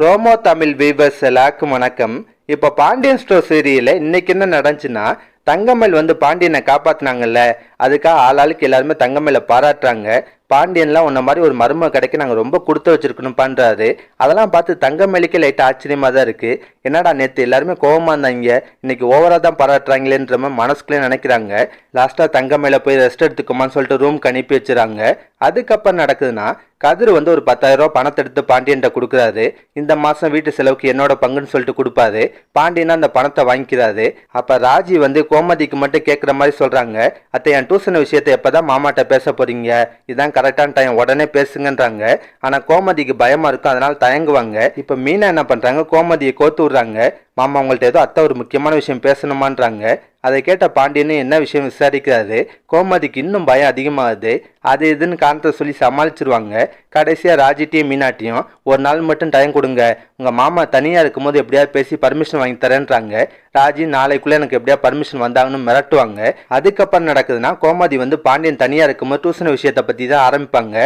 Promo Tamil viewers எல்லாருக்கும் வணக்கம். இப்போ பாண்டியன் ஸ்டோர் சீரியல்ல இன்னைக்கு என்ன நடந்துச்சுன்னா, தங்கமயில் வந்து பாண்டியனை காப்பாத்தினாங்கல்ல, அதுக்காக ஆளாளுக்கு எல்லாருமே தங்கமயில பாராட்டுறாங்க. பாண்டியன்லாம் உன்ன மாதிரி ஒரு மருமக கிடைக்க நாங்கள் ரொம்ப கொடுத்து வச்சிருக்கணும் பண்றாரு. அதெல்லாம் பார்த்து தங்கமயிலுக்கே லைட்டாக ஆச்சரியமா தான் இருக்கு. என்னடா நேற்று எல்லாருமே கோவமா இருந்தாங்க, இன்னைக்கு ஓவரா தான் பாராட்டுறாங்களேன்ற மாதிரி மனசுக்குள்ளே நினைக்கிறாங்க. லாஸ்டா தங்கமயில போய் ரெஸ்ட் எடுத்துக்கோமான்னு சொல்லிட்டு ரூம்க்கு அனுப்பி வச்சுறாங்க. அதுக்கப்புறம் நடக்குதுன்னா, கதிர் வந்து ஒரு 10,000 ரூபா பணத்தை எடுத்து பாண்டியன்ட்ட கொடுக்குறாரு. இந்த மாசம் வீட்டு செலவுக்கு என்னோட பங்குன்னு சொல்லிட்டு கொடுப்பாரு. பாண்டியனா அந்த பணத்தை வாங்கிக்கிறாரு. அப்ப ராஜி வந்து கோமதிக்கு மட்டும் கேட்குற மாதிரி சொல்றாங்க, அத்தை என் டியூஷன் விஷயத்தை எப்பதான் மாமாட்ட பேச போறீங்க, இதான் கரெக்டான டைம், உடனே பேசுங்கன்றாங்க. ஆனா கோமதிக்கு பயமா இருக்கும், அதனால தயங்குவாங்க. இப்ப மீனா என்ன பண்றாங்க, கோமதியை கோத்து விடுறாங்க. மாமா உங்கள்ட்ட ஏதோ அத்தை ஒரு முக்கியமான விஷயம் பேசணுமான்றாங்க. அதை கேட்ட பாண்டியன்னு என்ன விஷயம் விசாரிக்கிறாரு. கோமதிக்கு இன்னும் பயம் அதிகமாகுது. அது இதுன்னு காரணத்தை சொல்லி சமாளிச்சிருவாங்க. கடைசியா ராஜிட்டையும் மீனாட்டியும் ஒரு நாள் மட்டும் டைம் கொடுங்க, உங்க மாமா தனியா இருக்கும்போது எப்படியாவது பேசி பர்மிஷன் வாங்கி தரேன்றாங்க. ராஜி நாளைக்குள்ள எனக்கு எப்படியா பர்மிஷன் வந்தாங்கன்னு மிரட்டுவாங்க. அதுக்கப்புறம் நடக்குதுன்னா, கோமதி வந்து பாண்டியன் தனியா இருக்கும்போது டியூஷன் விஷயத்தை பத்தி தான் ஆரம்பிப்பாங்க.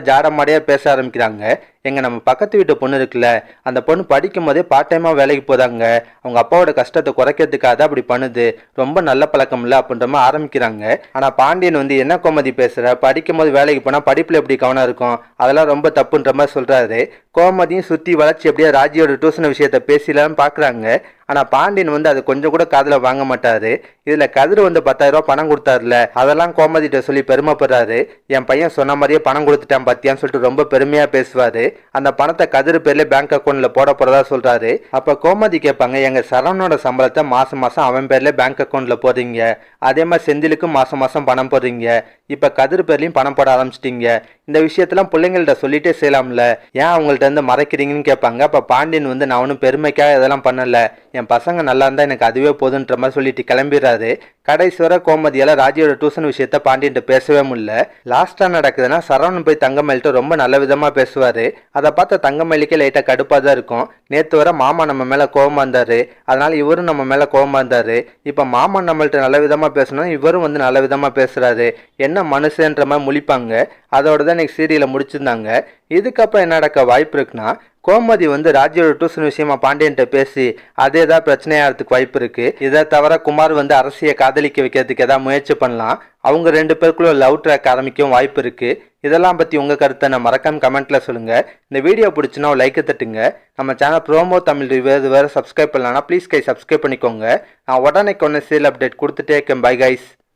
ஜாடமாடியா பேச ஆரம்பிக்கிறாங்க. எங்க நம்ம பக்கத்து வீட்டு பொண்ணு இருக்குல்ல, அந்த பொண்ணு படிக்கும் போதே பார்ட் டைமா வேலைக்கு போதாங்க, அவங்க அப்பாவோட கஷ்டத்தை குறைக்கிறதுக்காக தான் அப்படி பண்ணுது, ரொம்ப நல்ல பழக்கம் இல்லை அப்படின்ற மாதிரி ஆரம்பிக்கிறாங்க. ஆனா பாண்டியன் வந்து என்ன கோமதி பேசுற, படிக்கும் போது வேலைக்கு போனா படிப்புல எப்படி கவனம் இருக்கும், அதெல்லாம் ரொம்ப தப்புன்ற மாதிரி சொல்றாரு. கோமதியும் சுத்தி வளர்ச்சி எப்படியா ராஜியோட டியூஷன் விஷயத்த பேசலான்னு பாக்குறாங்க. ஆனா பாண்டியன் வந்து அது கொஞ்சம் கூட காதுல வாங்க மாட்டாரு. இதுல கதிர் வந்து 10,000 ரூபாய் பணம் கொடுத்தாருல, அதெல்லாம் கோமதிட்ட சொல்லி பெருமைப்படுறாரு. என் பையன் சொன்ன மாதிரியே பணம் கொடுத்துட்டான் பத்தியான்னு சொல்லிட்டு ரொம்ப பெருமையா பேசுவாரு. அந்த பணத்தை கதிர் பேர்ல பேங்க் அக்கௌண்ட்ல போட போறதா சொல்றாரு. அப்ப கோமதி கேட்பாங்க, எங்க சரவணோட சம்பளத்தை மாசம் மாசம் அவன் பேர்ல பேங்க் அக்கௌண்ட்ல போடுறீங்க, அதே மாதிரி செந்திலுக்கும் மாசம் மாசம் பணம் போடுறீங்க, இப்ப கதிர் பேர்லயும் பணம் போட ஆரம்பிச்சிட்டீங்க, இந்த விஷயத்தெல்லாம் பிள்ளைங்கள்ட்ட சொல்லிட்டே செய்யலாம்ல, ஏன் அவங்கள்ட்ட இருந்து மறைக்கிறீங்கன்னு கேட்பாங்க. அப்ப பாண்டியன் வந்து நான் ஒன்னும் பெருமைக்காக இதெல்லாம் பண்ணல, என் பசங்க நல்லா இருந்தா எனக்கு அதுவே போதுன்ற மாதிரி சொல்லிட்டு கிளம்பிடுறாரு. கடைசி வர கோமதியால ராஜியோட டியூஷன் விஷயத்த பாண்டியன்ட்ட பேசவே முடியல. லாஸ்டா நடக்குதுன்னா, சரவணன் போய் தங்கமயில்கிட்ட ரொம்ப நல்ல விதமா பேசுவாரு. அதை பார்த்த தங்கமயிலுக்கே லைட்டா கடுப்பா தான் இருக்கும். நேத்து வர மாமா நம்ம மேல கோவமா இருந்தாரு, அதனால இவரும் நம்ம மேல கோவமா இருந்தாரு. இப்ப மாமா நம்மள்ட்ட நல்ல விதமா பேசணும், இவரும் வந்து நல்ல விதமா பேசுறாரு, என்ன மனுஷன்ற மாதிரி முழிப்பாங்க. அதோட தான் இன்னைக்கு சீரியலை முடிச்சிருந்தாங்க. இதுக்கப்புறம் என்ன நடக்க வாய்ப்பு இருக்குன்னா, கோமதி வந்து ராஜியோட டியூஷன் விஷயமா பாண்டியன்ட்ட பேசி அது ஏதாவது பிரச்சனையாகிறதுக்கு வாய்ப்பு இருக்கு. இதை தவிர குமார் வந்து அரசியை காதலிக்க வைக்கிறதுக்கு ஏதாவது முயற்சி பண்ணலாம். அவங்க 2 பேருக்குள்ள லவ் ட்ராக் ஆரம்பிக்கவும் வாய்ப்பு இருக்கு. இதெல்லாம் பத்தி உங்க கருத்தை நான் மறக்காம கமெண்ட்ல சொல்லுங்க. இந்த வீடியோ பிடிச்சுன்னா ஒரு லைக் தட்டுங்க. நம்ம சேனல் ப்ரோமோ தமிழ் வேறு சப்ஸ்கிரைப் பண்ணலாம்னா ப்ளீஸ் சப்ஸ்கிரைப் பண்ணிக்கோங்க. நான் உடனே சீரியல் அப்டேட் கொடுத்துட்டே இருக்கேன். Bye guys.